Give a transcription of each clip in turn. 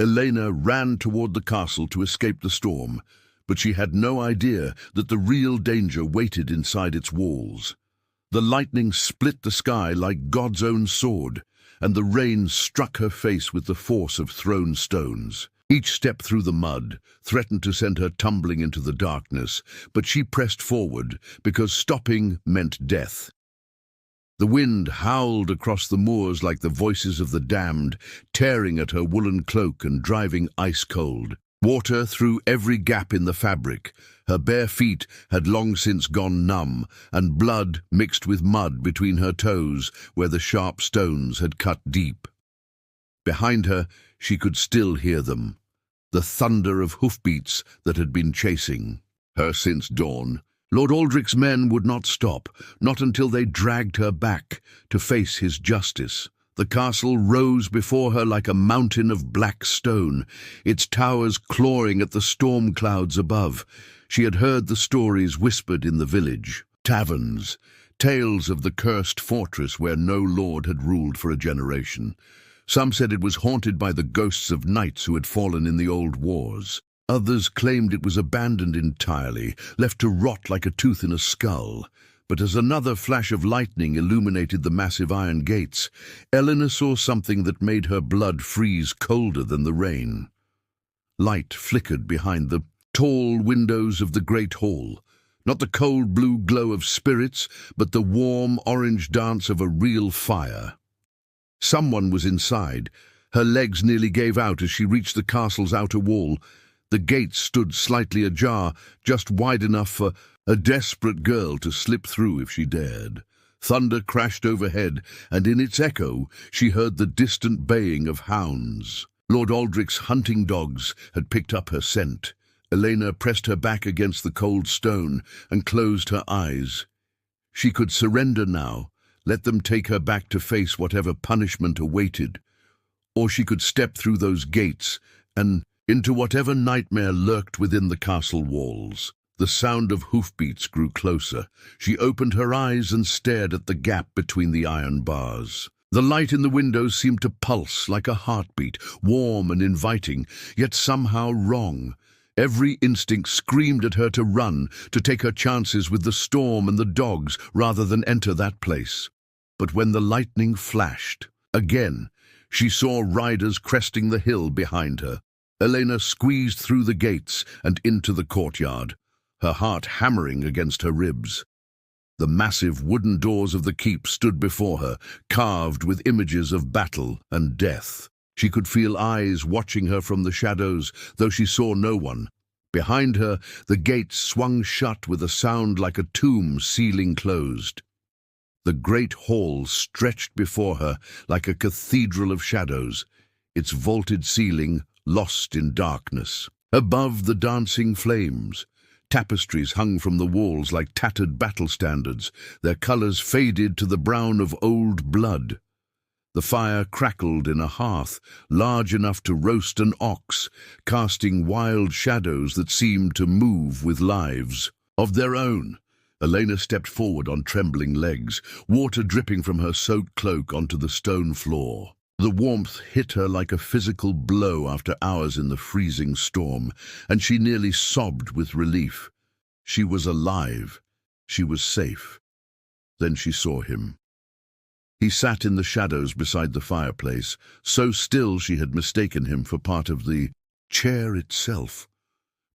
Elena ran toward the castle to escape the storm, but she had no idea that the real danger waited inside its walls. The lightning split the sky like God's own sword, and the rain struck her face with the force of thrown stones. Each step through the mud threatened to send her tumbling into the darkness, but she pressed forward because stopping meant death. The wind howled across the moors like the voices of the damned, tearing at her woolen cloak and driving ice cold. Water through every gap in the fabric. Her bare feet had long since gone numb, and blood mixed with mud between her toes where the sharp stones had cut deep. Behind her, she could still hear them, the thunder of hoofbeats that had been chasing her since dawn. Lord Aldrich's men would not stop, not until they dragged her back to face his justice. The castle rose before her like a mountain of black stone, its towers clawing at the storm clouds above. She had heard the stories whispered in the village. Taverns, tales of the cursed fortress where no lord had ruled for a generation. Some said it was haunted by the ghosts of knights who had fallen in the old wars. Others claimed it was abandoned entirely, left to rot like a tooth in a skull. But as another flash of lightning illuminated the massive iron gates, Elena saw something that made her blood freeze colder than the rain. Light flickered behind the tall windows of the great hall. Not the cold blue glow of spirits, but the warm orange dance of a real fire. Someone was inside. Her legs nearly gave out as she reached the castle's outer wall. The gate stood slightly ajar, just wide enough for a desperate girl to slip through if she dared. Thunder crashed overhead, and in its echo she heard the distant baying of hounds. Lord Aldrich's hunting dogs had picked up her scent. Elena pressed her back against the cold stone and closed her eyes. She could surrender now, let them take her back to face whatever punishment awaited. Or she could step through those gates and into whatever nightmare lurked within the castle walls. The sound of hoofbeats grew closer. She opened her eyes and stared at the gap between the iron bars. The light in the windows seemed to pulse like a heartbeat, warm and inviting, yet somehow wrong. Every instinct screamed at her to run, to take her chances with the storm and the dogs rather than enter that place. But when the lightning flashed, again, she saw riders cresting the hill behind her. Elena squeezed through the gates and into the courtyard, her heart hammering against her ribs. The massive wooden doors of the keep stood before her, carved with images of battle and death. She could feel eyes watching her from the shadows, though she saw no one. Behind her, the gates swung shut with a sound like a tomb sealing closed. The great hall stretched before her like a cathedral of shadows, its vaulted ceiling lost in darkness. Above the dancing flames, tapestries hung from the walls like tattered battle standards, their colors faded to the brown of old blood. The fire crackled in a hearth large enough to roast an ox, casting wild shadows that seemed to move with lives of their own. Elena stepped forward on trembling legs, water dripping from her soaked cloak onto the stone floor. The warmth hit her like a physical blow after hours in the freezing storm, and she nearly sobbed with relief. She was alive. She was safe. Then she saw him. He sat in the shadows beside the fireplace, so still she had mistaken him for part of the chair itself.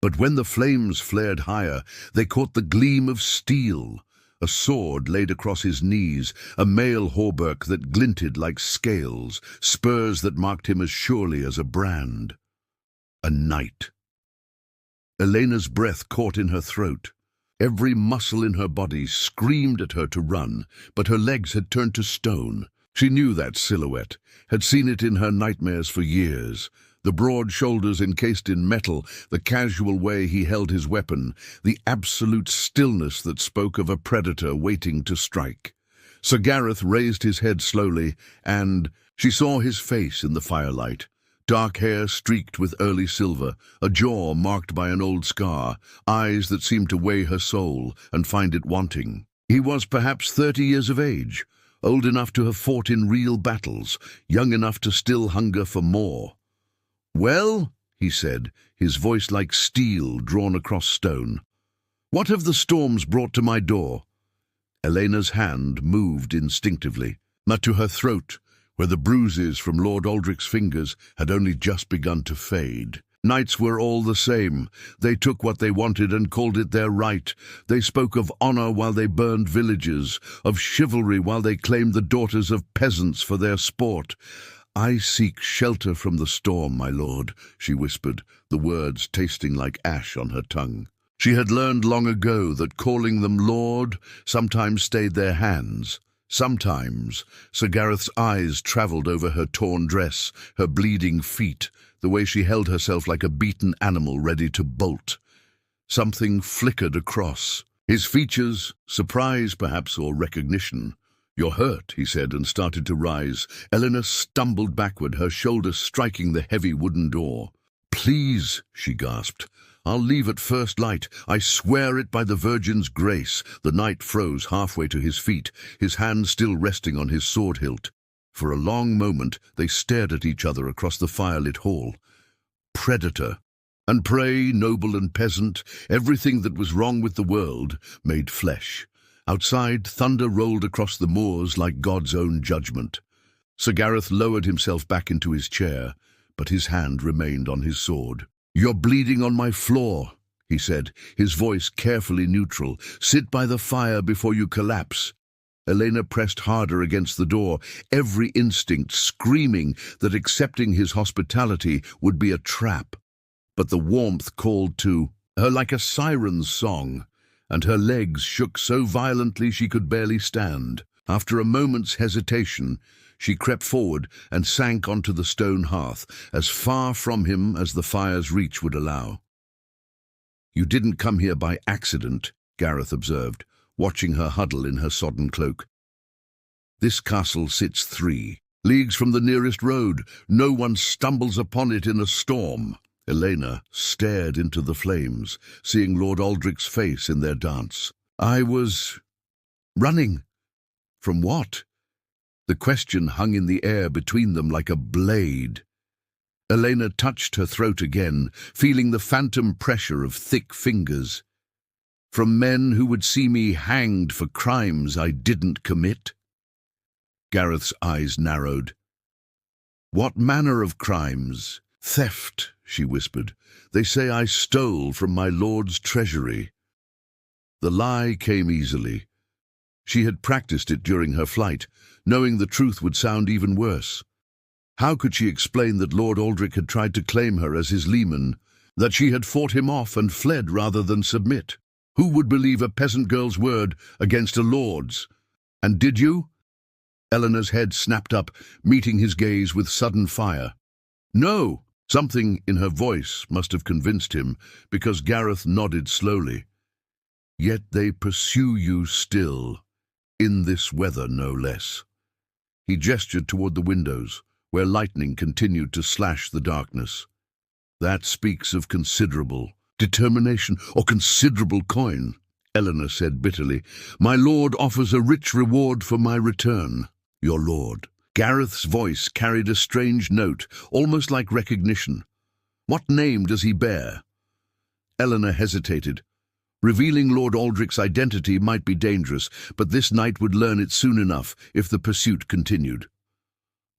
But when the flames flared higher, they caught the gleam of steel. A sword laid across his knees, a mail hauberk that glinted like scales, spurs that marked him as surely as a brand. A knight. Elena's breath caught in her throat. Every muscle in her body screamed at her to run, but her legs had turned to stone. She knew that silhouette, had seen it in her nightmares for years. The broad shoulders encased in metal, the casual way he held his weapon, the absolute stillness that spoke of a predator waiting to strike. Sir Gareth raised his head slowly, and she saw his face in the firelight. Dark hair streaked with early silver, a jaw marked by an old scar, eyes that seemed to weigh her soul and find it wanting. He was perhaps 30 years of age, old enough to have fought in real battles, young enough to still hunger for more. "Well," he said, his voice like steel drawn across stone, "what have the storms brought to my door?" Elena's hand moved instinctively, not to her throat, where the bruises from Lord Aldrich's fingers had only just begun to fade. Knights were all the same. They took what they wanted and called it their right. They spoke of honor while they burned villages, of chivalry while they claimed the daughters of peasants for their sport. "I seek shelter from the storm, my lord," she whispered, the words tasting like ash on her tongue. She had learned long ago that calling them lord sometimes stayed their hands. Sometimes Sir Gareth's eyes travelled over her torn dress, her bleeding feet, the way she held herself like a beaten animal ready to bolt. Something flickered across his features, surprise perhaps, or recognition. "You're hurt," he said, and started to rise. Eleanor stumbled backward, her shoulder striking the heavy wooden door. "Please," she gasped. "I'll leave at first light. I swear it by the Virgin's grace." The knight froze halfway to his feet, his hand still resting on his sword hilt. For a long moment they stared at each other across the firelit hall. Predator and prey, noble and peasant, everything that was wrong with the world, made flesh. Outside, thunder rolled across the moors like God's own judgment. Sir Gareth lowered himself back into his chair, but his hand remained on his sword. "You're bleeding on my floor," he said, his voice carefully neutral. "Sit by the fire before you collapse." Elena pressed harder against the door, every instinct screaming that accepting his hospitality would be a trap. But the warmth called to her like a siren's song, and her legs shook so violently she could barely stand. After a moment's hesitation, she crept forward and sank onto the stone hearth, as far from him as the fire's reach would allow. "You didn't come here by accident," Gareth observed, watching her huddle in her sodden cloak. "This castle sits 3 leagues from the nearest road. No one stumbles upon it in a storm." Elena stared into the flames, seeing Lord Aldrich's face in their dance. "I was running. From what?" The question hung in the air between them like a blade. Elena touched her throat again, feeling the phantom pressure of thick fingers. "From men who would see me hanged for crimes I didn't commit." Gareth's eyes narrowed. "What manner of crimes?" "Theft," she whispered. "They say I stole from my lord's treasury." The lie came easily. She had practiced it during her flight, knowing the truth would sound even worse. How could she explain that Lord Aldrich had tried to claim her as his leman, that she had fought him off and fled rather than submit? Who would believe a peasant girl's word against a lord's? "And did you?" Eleanor's head snapped up, meeting his gaze with sudden fire. "No." Something in her voice must have convinced him, because Gareth nodded slowly. "Yet they pursue you still, in this weather no less." He gestured toward the windows, where lightning continued to slash the darkness. "That speaks of considerable determination, or considerable coin," Eleanor said bitterly. "My lord offers a rich reward for my return." "Your lord." Gareth's voice carried a strange note, almost like recognition. "What name does he bear?" Eleanor hesitated. Revealing Lord Aldrich's identity might be dangerous, but this knight would learn it soon enough if the pursuit continued.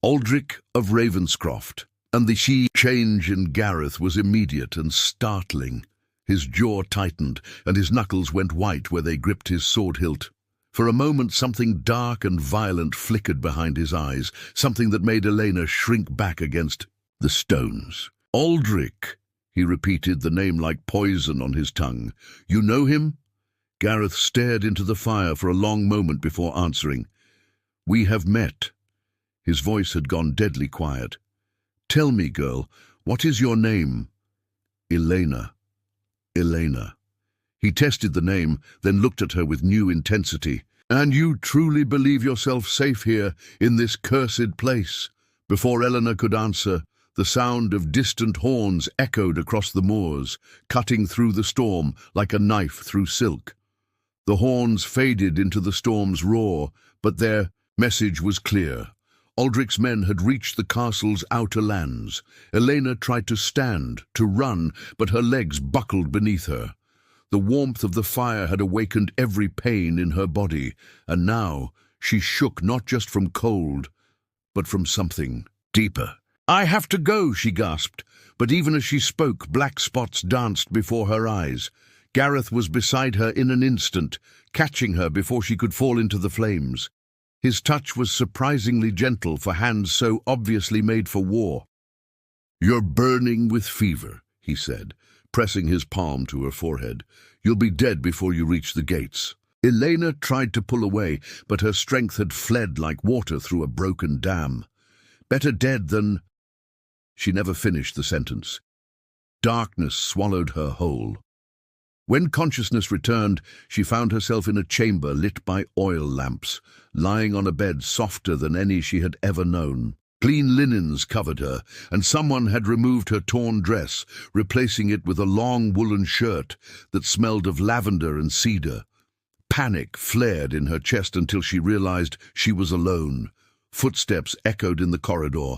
"Aldrich of Ravenscroft." And the change in Gareth was immediate and startling. His jaw tightened, and his knuckles went white where they gripped his sword hilt. For a moment something dark and violent flickered behind his eyes, something that made Elena shrink back against the stones. "Aldrich," he repeated, the name like poison on his tongue. "You know him?" Gareth stared into the fire for a long moment before answering. "We have met." His voice had gone deadly quiet. "Tell me, girl, what is your name?" "Elena." "Elena." He tested the name, then looked at her with new intensity. "And you truly believe yourself safe here, in this cursed place?" Before Eleanor could answer, the sound of distant horns echoed across the moors, cutting through the storm like a knife through silk. The horns faded into the storm's roar, but their message was clear. Aldrich's men had reached the castle's outer lands. Elena tried to stand, to run, but her legs buckled beneath her. The warmth of the fire had awakened every pain in her body, and now she shook not just from cold, but from something deeper. "I have to go," she gasped, but even as she spoke, black spots danced before her eyes. Gareth was beside her in an instant, catching her before she could fall into the flames. His touch was surprisingly gentle for hands so obviously made for war. "You're burning with fever," he said, pressing his palm to her forehead. "You'll be dead before you reach the gates." Elena tried to pull away, but her strength had fled like water through a broken dam. Better dead than... She never finished the sentence. Darkness swallowed her whole. When consciousness returned, she found herself in a chamber lit by oil lamps, lying on a bed softer than any she had ever known. Clean linens covered her, and someone had removed her torn dress, replacing it with a long woolen shirt that smelled of lavender and cedar. Panic flared in her chest until she realized she was alone. Footsteps echoed in the corridor,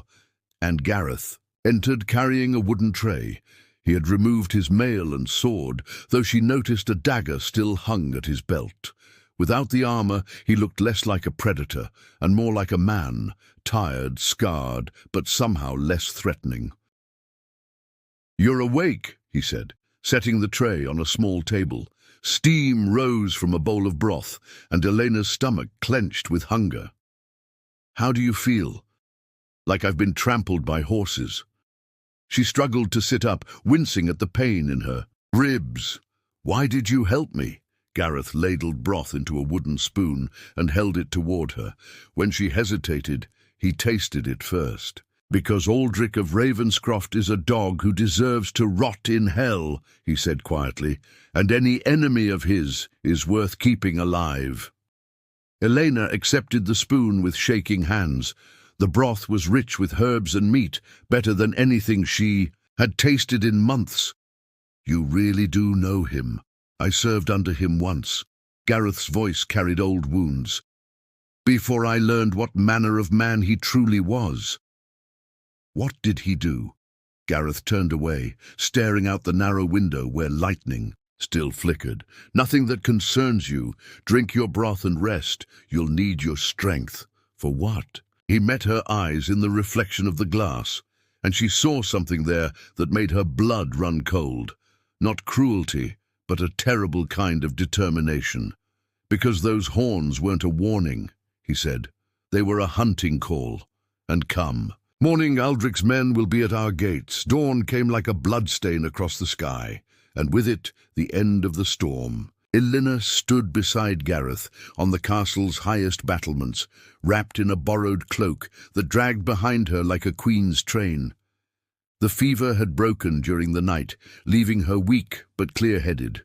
and Gareth entered carrying a wooden tray. He had removed his mail and sword, though she noticed a dagger still hung at his belt. Without the armor, he looked less like a predator and more like a man, tired, scarred, but somehow less threatening. "You're awake," he said, setting the tray on a small table. Steam rose from a bowl of broth, and Elena's stomach clenched with hunger. "How do you feel?" "Like I've been trampled by horses." She struggled to sit up, wincing at the pain in her ribs. "Why did you help me?" Gareth ladled broth into a wooden spoon and held it toward her. When she hesitated, he tasted it first. "Because Aldrich of Ravenscroft is a dog who deserves to rot in hell," he said quietly, "and any enemy of his is worth keeping alive." Elena accepted the spoon with shaking hands. The broth was rich with herbs and meat, better than anything she had tasted in months. "You really do know him. I served under him once." Gareth's voice carried old wounds. "Before I learned what manner of man he truly was." "What did he do?" Gareth turned away, staring out the narrow window where lightning still flickered. "Nothing that concerns you. Drink your broth and rest. You'll need your strength." "For what?" He met her eyes in the reflection of the glass, and she saw something there that made her blood run cold. Not cruelty, but a terrible kind of determination. "Because those horns weren't a warning," he said. "They were a hunting call. And come. Morning Aldrich's men will be at our gates." Dawn came like a bloodstain across the sky, and with it the end of the storm. Elena stood beside Gareth on the castle's highest battlements, wrapped in a borrowed cloak that dragged behind her like a queen's train. The fever had broken during the night, leaving her weak but clear-headed.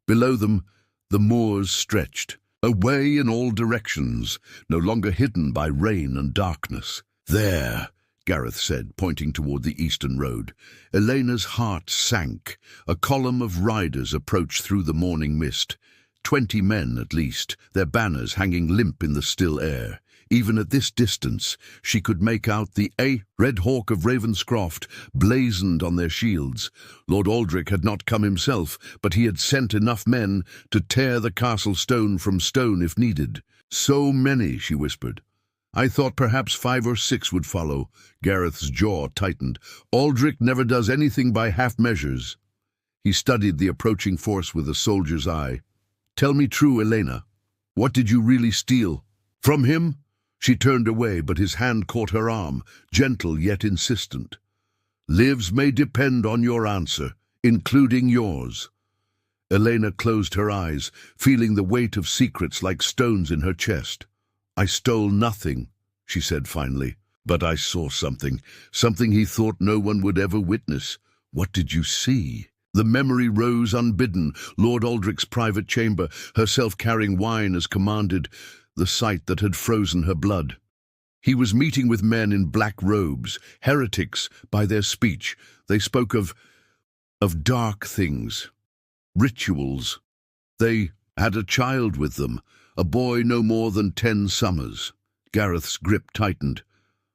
Below them, the moors stretched, away in all directions, no longer hidden by rain and darkness. "There," Gareth said, pointing toward the eastern road. Elena's heart sank. A column of riders approached through the morning mist. 20 men at least, their banners hanging limp in the still air. Even at this distance, she could make out the Red Hawk of Ravenscroft blazoned on their shields. Lord Aldrich had not come himself, but he had sent enough men to tear the castle stone from stone if needed. "So many," she whispered. "I thought perhaps 5 or 6 would follow." Gareth's jaw tightened. "Aldrich never does anything by half measures." He studied the approaching force with a soldier's eye. "Tell me true, Elena. What did you really steal?" "From him?" She turned away, but his hand caught her arm, gentle yet insistent. "Lives may depend on your answer, including yours." Elena closed her eyes, feeling the weight of secrets like stones in her chest. "I stole nothing," she said finally, "but I saw something he thought no one would ever witness." "What did you see?" The memory rose unbidden. Lord Aldrich's private chamber, herself carrying wine as commanded, the sight that had frozen her blood. He was meeting with men in black robes, heretics by their speech. They spoke of dark things, rituals. They had a child with them, a boy no more than 10 summers. Gareth's grip tightened.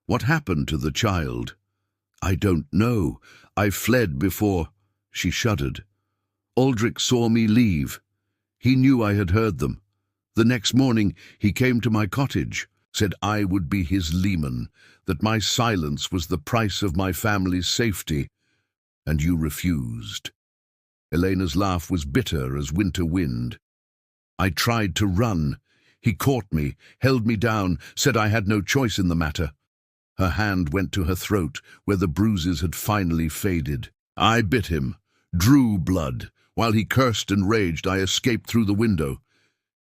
What happened to the child? I don't know. I fled before. She shuddered. Aldrich saw me leave. He knew I had heard them. The next morning he came to my cottage, said I would be his leman, that my silence was the price of my family's safety, and you refused. Elena's laugh was bitter as winter wind. I tried to run. He caught me, held me down, said I had no choice in the matter. Her hand went to her throat, where the bruises had finally faded. I bit him, drew blood. While he cursed and raged, I escaped through the window.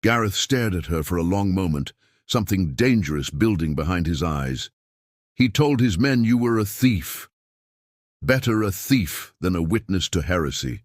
Gareth stared at her for a long moment, something dangerous building behind his eyes. He told his men you were a thief. Better a thief than a witness to heresy.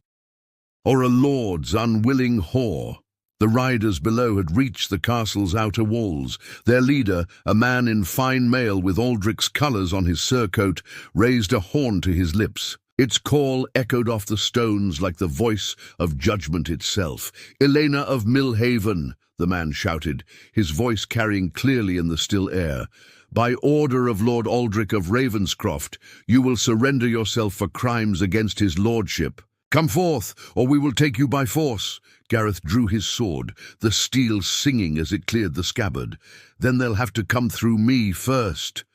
Or a lord's unwilling whore. The riders below had reached the castle's outer walls. Their leader, a man in fine mail with Aldrich's colours on his surcoat, raised a horn to his lips. Its call echoed off the stones like the voice of judgment itself. "Elena of Millhaven," the man shouted, his voice carrying clearly in the still air. "By order of Lord Aldrich of Ravenscroft, you will surrender yourself for crimes against his lordship. Come forth, or we will take you by force." Gareth drew his sword, the steel singing as it cleared the scabbard. "Then they'll have to come through me first."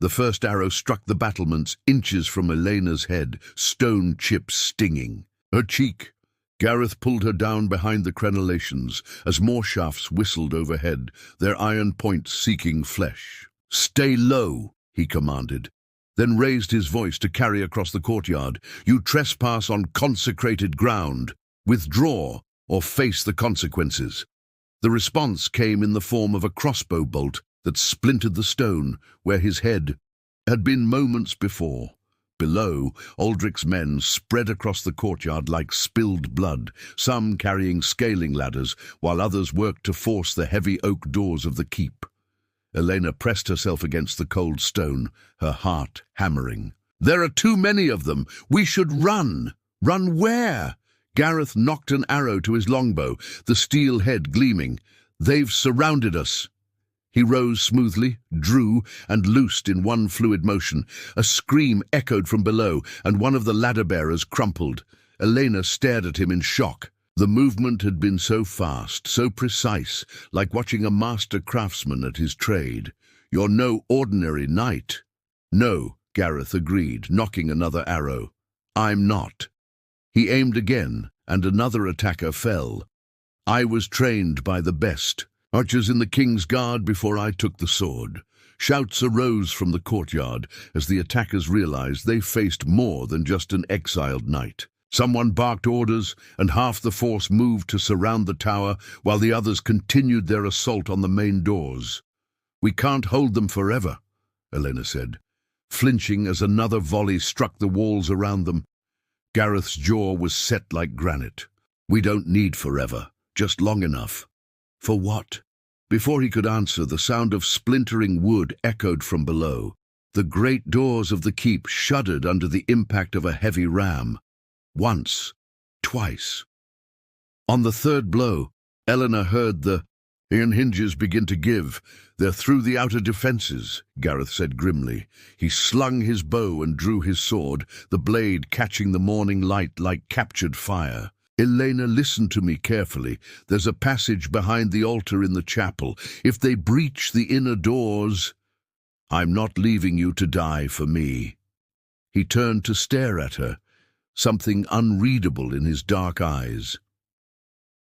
The first arrow struck the battlements inches from Elena's head, stone chips stinging. Her cheek. Gareth pulled her down behind the crenellations as more shafts whistled overhead, their iron points seeking flesh. "Stay low," he commanded, then raised his voice to carry across the courtyard. "You trespass on consecrated ground. Withdraw, or face the consequences." The response came in the form of a crossbow bolt that splintered the stone where his head had been moments before. Below, Aldrich's men spread across the courtyard like spilled blood, some carrying scaling ladders, while others worked to force the heavy oak doors of the keep. Elena pressed herself against the cold stone, her heart hammering. "There are too many of them. We should run." "Run where?" Gareth knocked an arrow to his longbow, the steel head gleaming. "They've surrounded us." He rose smoothly, drew, and loosed in one fluid motion. A scream echoed from below, and one of the ladder-bearers crumpled. Elena stared at him in shock. The movement had been so fast, so precise, like watching a master craftsman at his trade. "You're no ordinary knight." "No," Gareth agreed, knocking another arrow. "I'm not." He aimed again, and another attacker fell. "I was trained by the best. Archers in the King's Guard before I took the sword." Shouts arose from the courtyard as the attackers realized they faced more than just an exiled knight. Someone barked orders, and half the force moved to surround the tower, while the others continued their assault on the main doors. "We can't hold them forever," Elena said, flinching as another volley struck the walls around them. Gareth's jaw was set like granite. "We don't need forever, just long enough." "For what?" Before he could answer, the sound of splintering wood echoed from below. The great doors of the keep shuddered under the impact of a heavy ram. Once, twice. On the third blow, Eleanor heard the iron hinges begin to give. "They're through the outer defences," Gareth said grimly. He slung his bow and drew his sword, the blade catching the morning light like captured fire. "Elena, listen to me carefully. There's a passage behind the altar in the chapel. If they breach the inner doors, I'm not leaving you to die for me." He turned to stare at her, something unreadable in his dark eyes.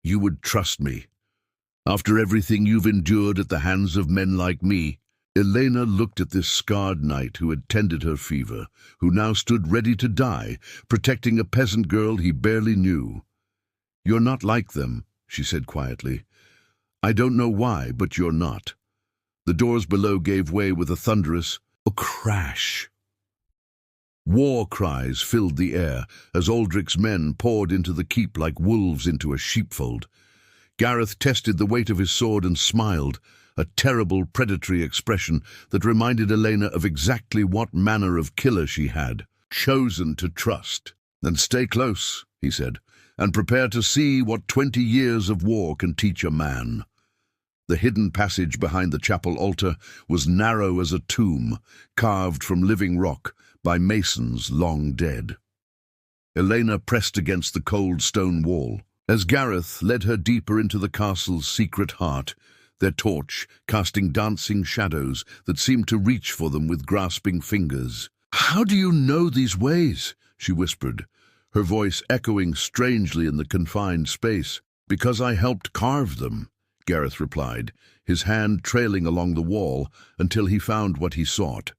"You would trust me, after everything you've endured at the hands of men like me?" Elena looked at this scarred knight who had tended her fever, who now stood ready to die, protecting a peasant girl he barely knew. "You're not like them," she said quietly. "I don't know why, but you're not." The doors below gave way with a thunderous crash. War cries filled the air as Aldrich's men poured into the keep like wolves into a sheepfold. Gareth tested the weight of his sword and smiled, a terrible predatory expression that reminded Elena of exactly what manner of killer she had chosen to trust. "Then stay close," he said, "and prepare to see what 20 years of war can teach a man." The hidden passage behind the chapel altar was narrow as a tomb, carved from living rock by masons long dead. Elena pressed against the cold stone wall. As Gareth led her deeper into the castle's secret heart, their torch casting dancing shadows that seemed to reach for them with grasping fingers. "How do you know these ways?" she whispered, her voice echoing strangely in the confined space. "Because I helped carve them," Gareth replied, his hand trailing along the wall until he found what he sought,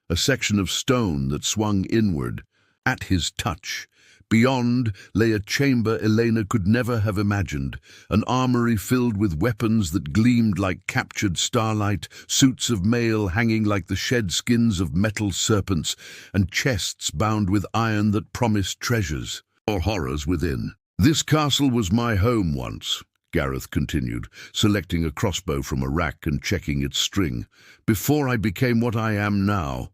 a section of stone that swung inward. At his touch, beyond lay a chamber Elena could never have imagined, an armory filled with weapons that gleamed like captured starlight, suits of mail hanging like the shed skins of metal serpents, and chests bound with iron that promised treasures or horrors within. "This castle was my home once," Gareth continued, selecting a crossbow from a rack and checking its string, "before I became what I am now."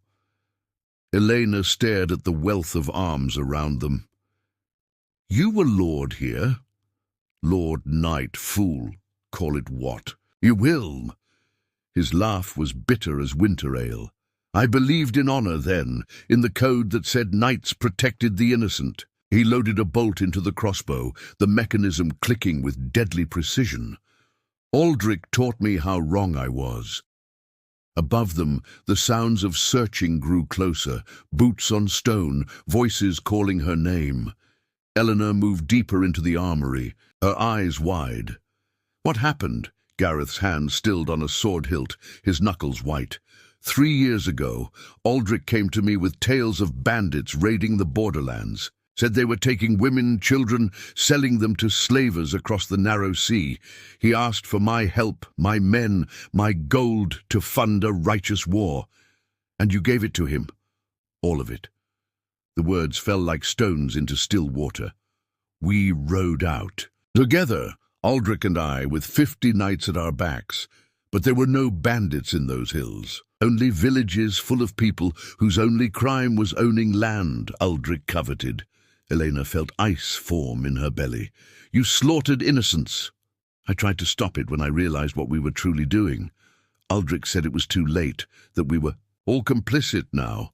Elena stared at the wealth of arms around them. "You were lord here?" "Lord, knight, fool, call it what you will." His laugh was bitter as winter ale. "I believed in honor then, in the code that said knights protected the innocent." He loaded a bolt into the crossbow, the mechanism clicking with deadly precision. "Aldrich taught me how wrong I was." Above them, the sounds of searching grew closer, boots on stone, voices calling her name. Eleanor moved deeper into the armory, her eyes wide. "What happened?" Gareth's hand stilled on a sword hilt, his knuckles white. 3 years ago, Aldrich came to me with tales of bandits raiding the borderlands. Said they were taking women, children, selling them to slavers across the narrow sea. He asked for my help, my men, my gold to fund a righteous war. And you gave it to him. All of it. The words fell like stones into still water. We rode out. Together, Aldrich and I, with 50 knights at our backs. But there were no bandits in those hills. Only villages full of people whose only crime was owning land Aldrich coveted. Elena felt ice form in her belly. "You slaughtered innocents." I tried to stop it when I realized what we were truly doing. Aldrich said it was too late, that we were all complicit now,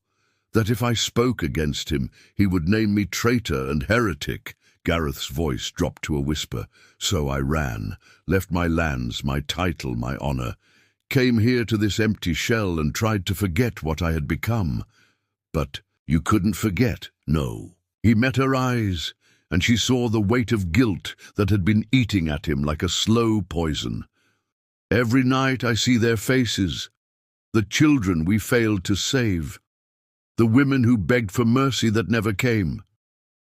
that if I spoke against him, he would name me traitor and heretic. Gareth's voice dropped to a whisper. "So I ran, left my lands, my title, my honor, came here to this empty shell and tried to forget what I had become. But you couldn't forget, no." He met her eyes, and she saw the weight of guilt that had been eating at him like a slow poison. "Every night I see their faces, the children we failed to save, the women who begged for mercy that never came."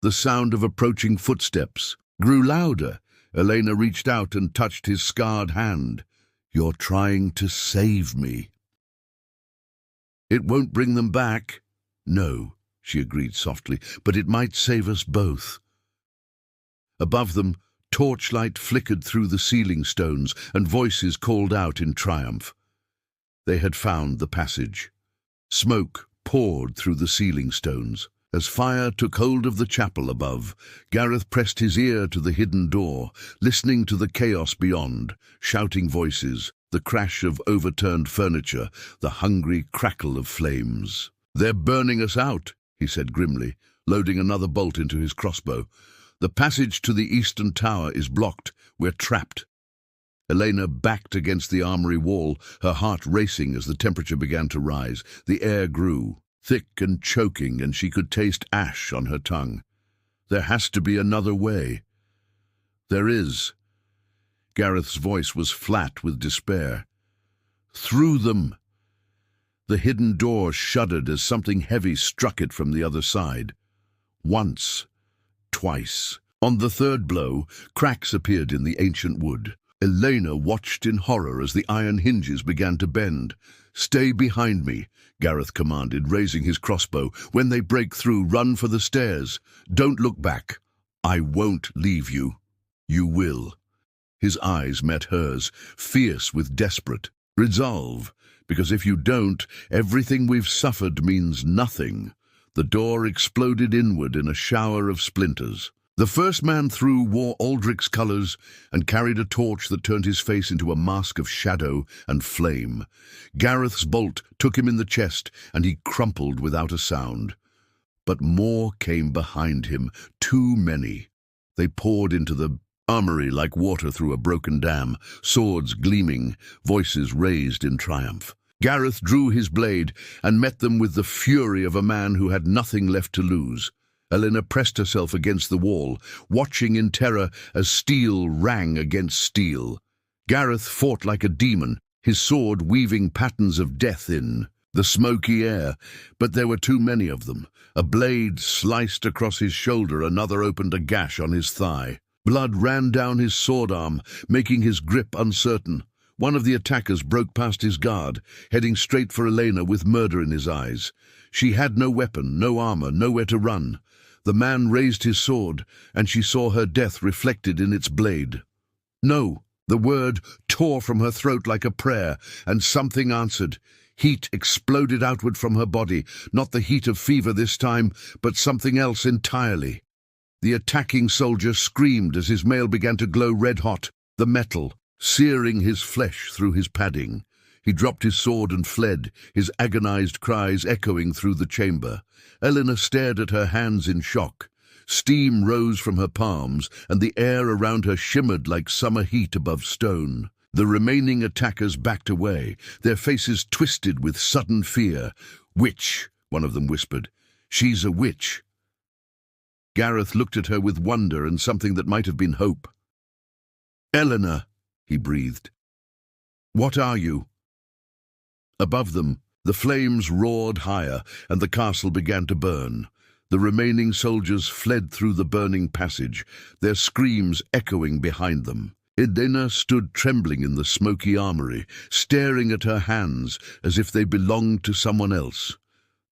The sound of approaching footsteps grew louder. Elena reached out and touched his scarred hand. "You're trying to save me." "It won't bring them back." "No," she agreed softly, "but it might save us both." Above them, torchlight flickered through the ceiling stones, and voices called out in triumph. They had found the passage. Smoke poured through the ceiling stones. As fire took hold of the chapel above, Gareth pressed his ear to the hidden door, listening to the chaos beyond, shouting voices, the crash of overturned furniture, the hungry crackle of flames. "They're burning us out," he said grimly, loading another bolt into his crossbow. "The passage to the eastern tower is blocked. We're trapped." Elena backed against the armory wall, her heart racing as the temperature began to rise. The air grew, thick and choking, and she could taste ash on her tongue. "There has to be another way." "There is." Gareth's voice was flat with despair. "Through them." The hidden door shuddered as something heavy struck it from the other side. Once, twice. On the third blow, cracks appeared in the ancient wood. Elena watched in horror as the iron hinges began to bend. "Stay behind me," Gareth commanded, raising his crossbow. "When they break through, run for the stairs. Don't look back. I won't leave you." "You will." His eyes met hers, fierce with desperate resolve. "Because if you don't, everything we've suffered means nothing." The door exploded inward in a shower of splinters. The first man through wore Aldrich's colours and carried a torch that turned his face into a mask of shadow and flame. Gareth's bolt took him in the chest, and he crumpled without a sound. But more came behind him, too many. They poured into the armory like water through a broken dam, swords gleaming, voices raised in triumph. Gareth drew his blade and met them with the fury of a man who had nothing left to lose. Elenna pressed herself against the wall, watching in terror as steel rang against steel. Gareth fought like a demon, his sword weaving patterns of death in the smoky air, but there were too many of them. A blade sliced across his shoulder, another opened a gash on his thigh. Blood ran down his sword arm, making his grip uncertain. One of the attackers broke past his guard, heading straight for Elenna with murder in his eyes. She had no weapon, no armor, nowhere to run. The man raised his sword, and she saw her death reflected in its blade. No, the word tore from her throat like a prayer, and something answered. Heat exploded outward from her body, not the heat of fever this time, but something else entirely. The attacking soldier screamed as his mail began to glow red-hot, the metal searing his flesh through his padding. He dropped his sword and fled, his agonized cries echoing through the chamber. Elenna stared at her hands in shock. Steam rose from her palms, and the air around her shimmered like summer heat above stone. The remaining attackers backed away, their faces twisted with sudden fear. "Witch," one of them whispered. "She's a witch." Gareth looked at her with wonder and something that might have been hope. "Elenna," he breathed. "What are you?" Above them, the flames roared higher, and the castle began to burn. The remaining soldiers fled through the burning passage, their screams echoing behind them. Elenna stood trembling in the smoky armory, staring at her hands as if they belonged to someone else.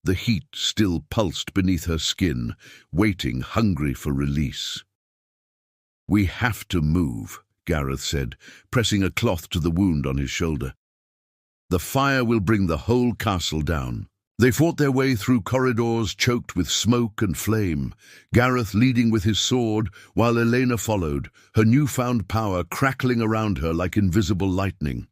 The heat still pulsed beneath her skin, waiting, hungry for release. "We have to move," Gareth said, pressing a cloth to the wound on his shoulder. "The fire will bring the whole castle down." They fought their way through corridors choked with smoke and flame, Gareth leading with his sword, while Elenna followed, her newfound power crackling around her like invisible lightning.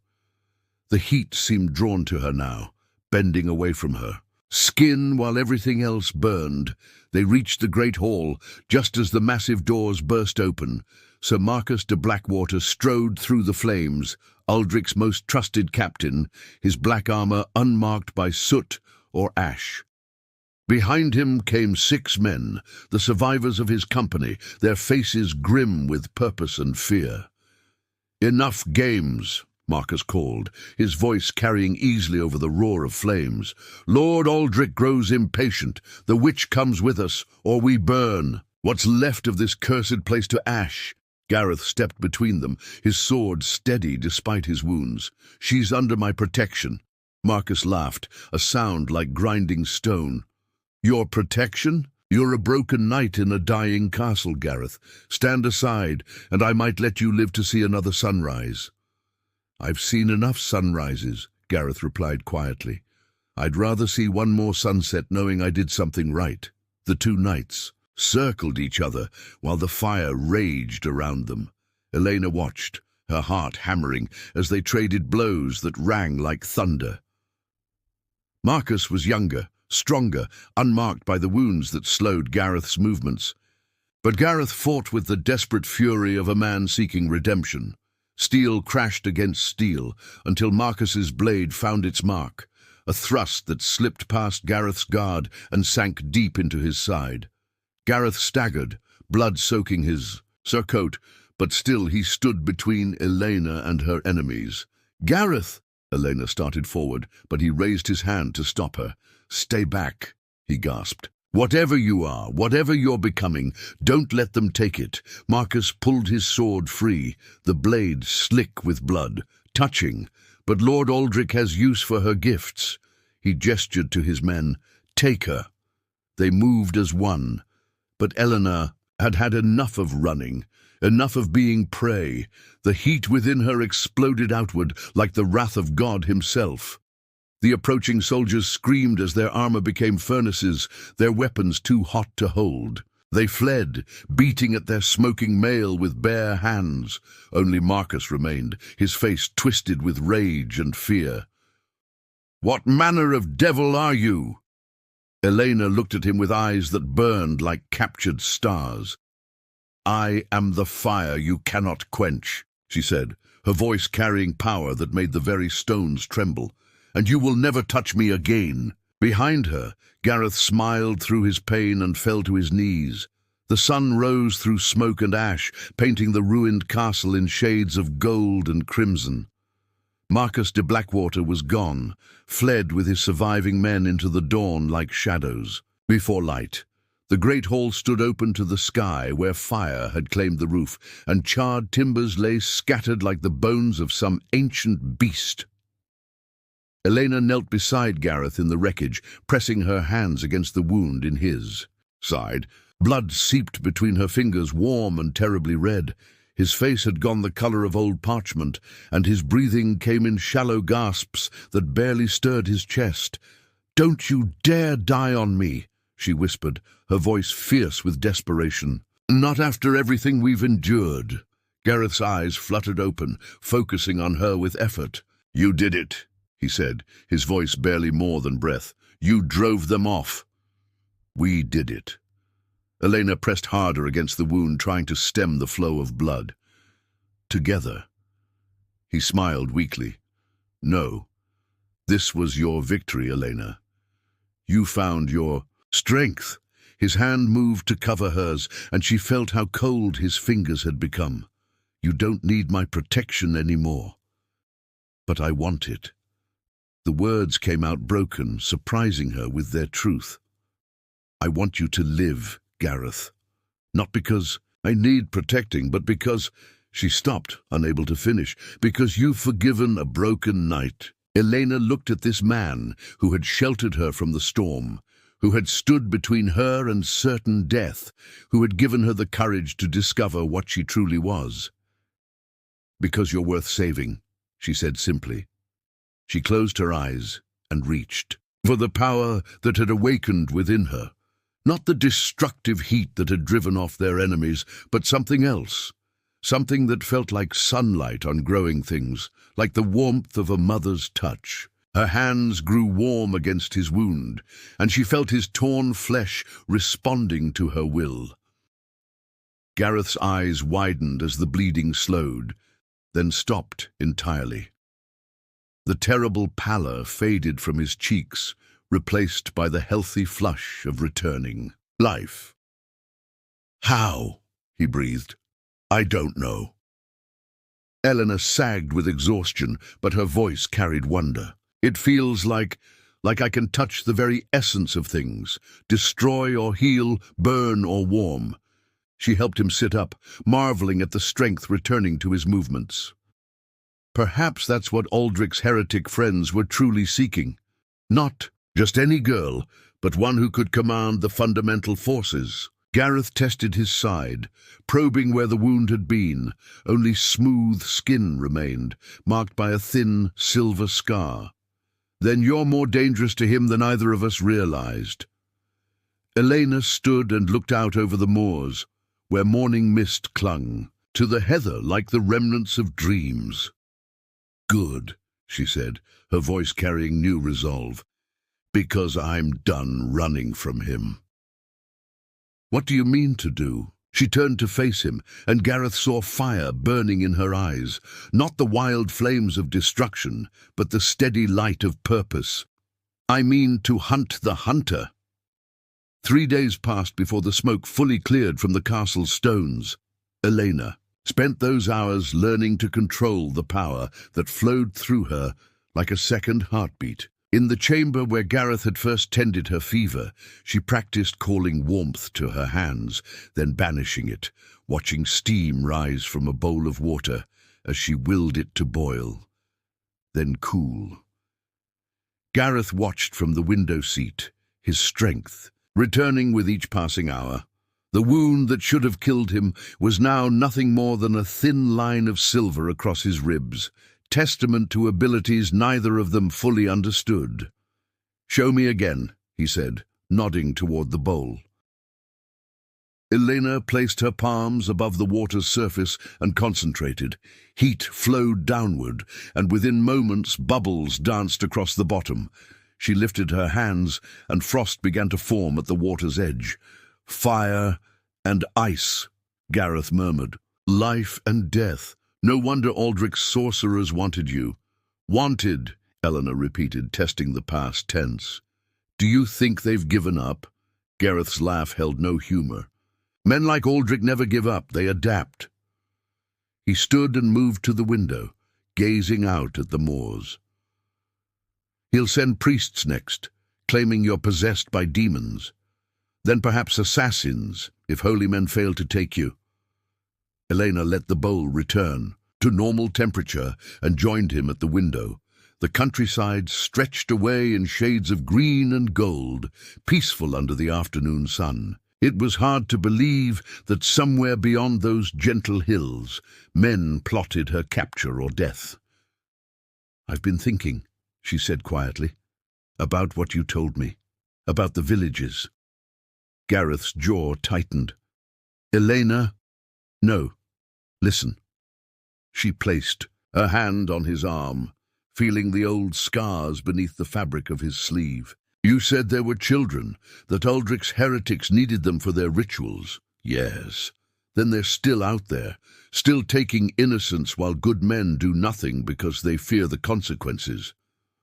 The heat seemed drawn to her now, bending away from her. Skin while everything else burned, they reached the great hall, just as the massive doors burst open. Sir Marcus de Blackwater strode through the flames, Aldrich's most trusted captain, his black armor unmarked by soot or ash. Behind him came 6 men, the survivors of his company, their faces grim with purpose and fear. "Enough games," Marcus called, his voice carrying easily over the roar of flames. "Lord Aldrich grows impatient. The witch comes with us, or we burn. What's left of this cursed place to ash?" Gareth stepped between them, his sword steady despite his wounds. "She's under my protection." Marcus laughed, a sound like grinding stone. "Your protection? You're a broken knight in a dying castle, Gareth. Stand aside, and I might let you live to see another sunrise." "I've seen enough sunrises," Gareth replied quietly. "I'd rather see one more sunset knowing I did something right." The 2 knights circled each other while the fire raged around them. Elenna watched, her heart hammering as they traded blows that rang like thunder. Marcus was younger, stronger, unmarked by the wounds that slowed Gareth's movements. But Gareth fought with the desperate fury of a man seeking redemption. Steel crashed against steel until Marcus's blade found its mark, a thrust that slipped past Gareth's guard and sank deep into his side. Gareth staggered, blood soaking his surcoat, but still he stood between Elenna and her enemies. "Gareth!" Elenna started forward, but he raised his hand to stop her. "Stay back," he gasped. "Whatever you are, whatever you're becoming, don't let them take it." Marcus pulled his sword free, the blade slick with blood, touching. "But Lord Aldrich has use for her gifts." He gestured to his men. "Take her." They moved as one. But Elenna had had enough of running, enough of being prey. The heat within her exploded outward like the wrath of God himself. The approaching soldiers screamed as their armor became furnaces, their weapons too hot to hold. They fled, beating at their smoking mail with bare hands. Only Marcus remained, his face twisted with rage and fear. "What manner of devil are you?" Elena looked at him with eyes that burned like captured stars. "I am the fire you cannot quench," she said, her voice carrying power that made the very stones tremble. "And you will never touch me again." Behind her, Gareth smiled through his pain and fell to his knees. The sun rose through smoke and ash, painting the ruined castle in shades of gold and crimson. Marcus de Blackwater was gone, fled with his surviving men into the dawn like shadows. Before light, the great hall stood open to the sky where fire had claimed the roof, and charred timbers lay scattered like the bones of some ancient beast. Elena knelt beside Gareth in the wreckage, pressing her hands against the wound in his side. Blood seeped between her fingers, warm and terribly red. His face had gone the color of old parchment, and his breathing came in shallow gasps that barely stirred his chest. "Don't you dare die on me," she whispered, her voice fierce with desperation. "Not after everything we've endured." Gareth's eyes fluttered open, focusing on her with effort. "You did it," he said, his voice barely more than breath. "You drove them off." "We did it." Elena pressed harder against the wound, trying to stem the flow of blood. "Together." He smiled weakly. "No. This was your victory, Elena. You found your strength." His hand moved to cover hers, and she felt how cold his fingers had become. "You don't need my protection anymore." "But I want it." The words came out broken, surprising her with their truth. "I want you to live, Gareth. Not because I need protecting, but because—" She stopped, unable to finish. "Because you've forgiven a broken knight." Elena looked at this man who had sheltered her from the storm, who had stood between her and certain death, who had given her the courage to discover what she truly was. "Because you're worth saving," she said simply. She closed her eyes and reached for the power that had awakened within her. Not the destructive heat that had driven off their enemies, but something else. Something that felt like sunlight on growing things, like the warmth of a mother's touch. Her hands grew warm against his wound, and she felt his torn flesh responding to her will. Gareth's eyes widened as the bleeding slowed, then stopped entirely. The terrible pallor faded from his cheeks, replaced by the healthy flush of returning life. "How?" he breathed. "I don't know." Elena sagged with exhaustion, but her voice carried wonder. "It feels like I can touch the very essence of things, destroy or heal, burn or warm." She helped him sit up, marveling at the strength returning to his movements. Perhaps that's what Aldrich's heretic friends were truly seeking. Not just any girl, but one who could command the fundamental forces. Gareth tested his side, probing where the wound had been. Only smooth skin remained, marked by a thin, silver scar. "Then you're more dangerous to him than either of us realized." Elena stood and looked out over the moors, where morning mist clung, to the heather like the remnants of dreams. "Good," she said, her voice carrying new resolve. "Because I'm done running from him." "What do you mean to do?" She turned to face him, and Gareth saw fire burning in her eyes, not the wild flames of destruction, but the steady light of purpose. "I mean to hunt the hunter." 3 days passed before the smoke fully cleared from the castle's stones. Elena spent those hours learning to control the power that flowed through her like a second heartbeat. In the chamber where Gareth had first tended her fever, she practiced calling warmth to her hands, then banishing it, watching steam rise from a bowl of water as she willed it to boil, then cool. Gareth watched from the window seat, his strength returning with each passing hour. The wound that should have killed him was now nothing more than a thin line of silver across his ribs, testament to abilities neither of them fully understood. "Show me again," he said, nodding toward the bowl. Elena placed her palms above the water's surface and concentrated. Heat flowed downward, and within moments bubbles danced across the bottom. She lifted her hands, and frost began to form at the water's edge. "Fire and ice," Gareth murmured. "Life and death. No wonder Aldrich's sorcerers wanted you." "Wanted," Eleanor repeated, testing the past tense. "Do you think they've given up?" Gareth's laugh held no humor. "Men like Aldrich never give up, they adapt." He stood and moved to the window, gazing out at the moors. "He'll send priests next, claiming you're possessed by demons. Then perhaps assassins, if holy men fail to take you." Elena let the bowl return to normal temperature and joined him at the window. The countryside stretched away in shades of green and gold, peaceful under the afternoon sun. It was hard to believe that somewhere beyond those gentle hills, men plotted her capture or death. "I've been thinking," she said quietly, "about what you told me, about the villages." Gareth's jaw tightened. "Elena, no, listen." She placed her hand on his arm, feeling the old scars beneath the fabric of his sleeve. "You said there were children, that Aldrich's heretics needed them for their rituals." "Yes. Then they're still out there, still taking innocence while good men do nothing because they fear the consequences."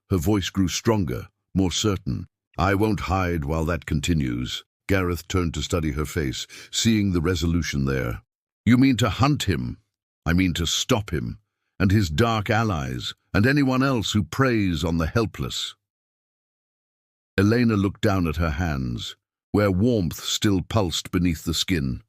Her voice grew stronger, more certain. "I won't hide while that continues." Gareth turned to study her face, seeing the resolution there. "You mean to hunt him? I mean to stop him, and his dark allies, and anyone else who preys on the helpless." Elena looked down at her hands, where warmth still pulsed beneath the skin.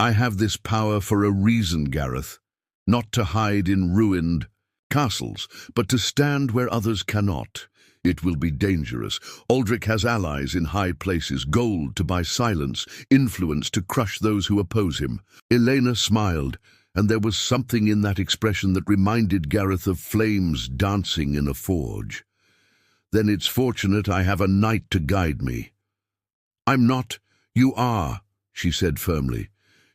"I have this power for a reason, Gareth, not to hide in ruined castles, but to stand where others cannot. It will be dangerous. Aldrich has allies in high places, gold to buy silence, influence to crush those who oppose him." Elena smiled, and there was something in that expression that reminded Gareth of flames dancing in a forge. "Then it's fortunate I have a knight to guide me." "I'm not." "You are," she said firmly.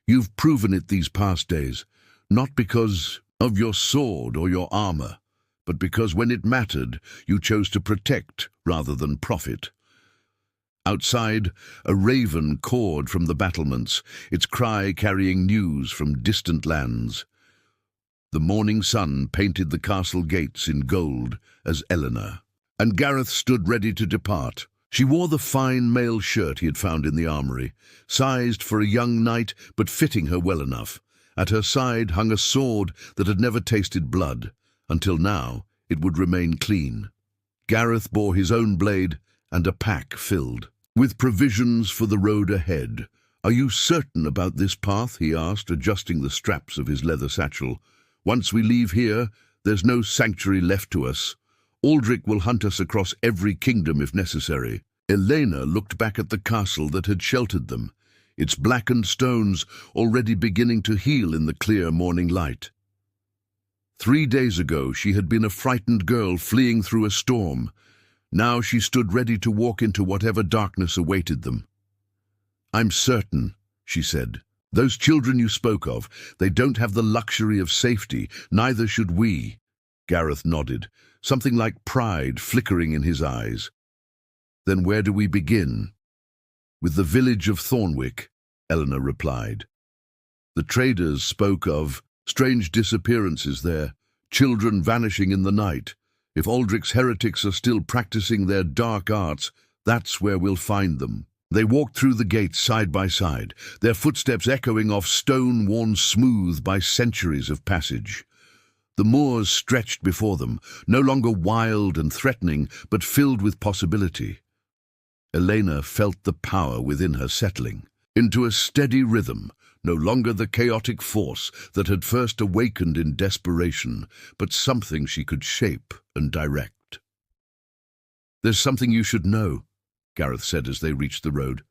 "You've proven it these past days, not because of your sword or your armor, but because when it mattered, you chose to protect rather than profit." Outside, a raven cawed from the battlements, its cry carrying news from distant lands. The morning sun painted the castle gates in gold as Eleanor, and Gareth stood ready to depart. She wore the fine mail shirt he had found in the armory, sized for a young knight but fitting her well enough. At her side hung a sword that had never tasted blood. Until now, it would remain clean. Gareth bore his own blade and a pack filled with provisions for the road ahead. "Are you certain about this path?" he asked, adjusting the straps of his leather satchel. "Once we leave here, there's no sanctuary left to us. Aldrich will hunt us across every kingdom if necessary." Elena looked back at the castle that had sheltered them, its blackened stones already beginning to heal in the clear morning light. 3 days ago she had been a frightened girl fleeing through a storm. Now she stood ready to walk into whatever darkness awaited them. "I'm certain," she said. "Those children you spoke of, they don't have the luxury of safety, neither should we." Gareth nodded, something like pride flickering in his eyes. "Then where do we begin?" "With the village of Thornwick," Eleanor replied. "The traders spoke of strange disappearances there, children vanishing in the night. If Aldrich's heretics are still practicing their dark arts, that's where we'll find them." They walked through the gates side by side, their footsteps echoing off stone worn smooth by centuries of passage. The moors stretched before them, no longer wild and threatening, but filled with possibility. Elena felt the power within her settling into a steady rhythm, no longer the chaotic force that had first awakened in desperation, but something she could shape and direct. "There's something you should know," Gareth said as they reached the road.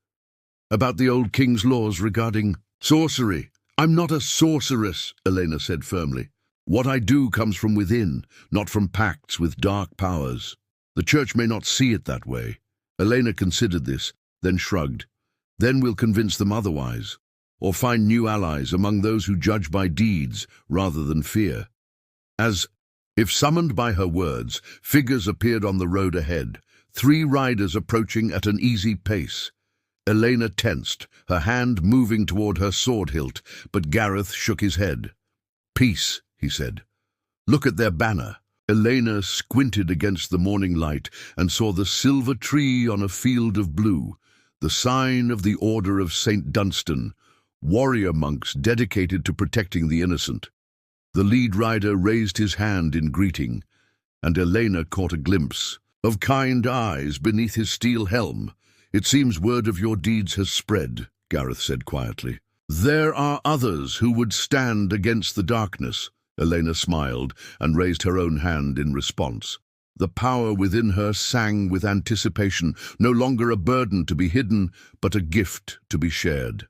"About the old king's laws regarding sorcery." "I'm not a sorceress," Elena said firmly. "What I do comes from within, not from pacts with dark powers. The church may not see it that way." Elena considered this, then shrugged. Then we'll convince them otherwise, or find new allies among those who judge by deeds rather than fear. As, if summoned by her words, figures appeared on the road ahead, 3 riders approaching at an easy pace. Elena tensed, her hand moving toward her sword hilt, but Gareth shook his head. "Peace," he said. "Look at their banner." Elena squinted against the morning light and saw the silver tree on a field of blue, the sign of the Order of St. Dunstan, warrior monks dedicated to protecting the innocent. The lead rider raised his hand in greeting, and Elena caught a glimpse of kind eyes beneath his steel helm. "It seems word of your deeds has spread," Gareth said quietly. "There are others who would stand against the darkness." Elena smiled and raised her own hand in response. The power within her sang with anticipation, no longer a burden to be hidden, but a gift to be shared.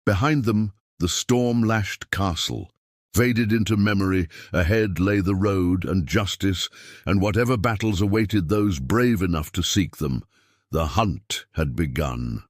Behind them, the storm-lashed castle faded into memory. Ahead lay the road and justice, and whatever battles awaited those brave enough to seek them. The hunt had begun.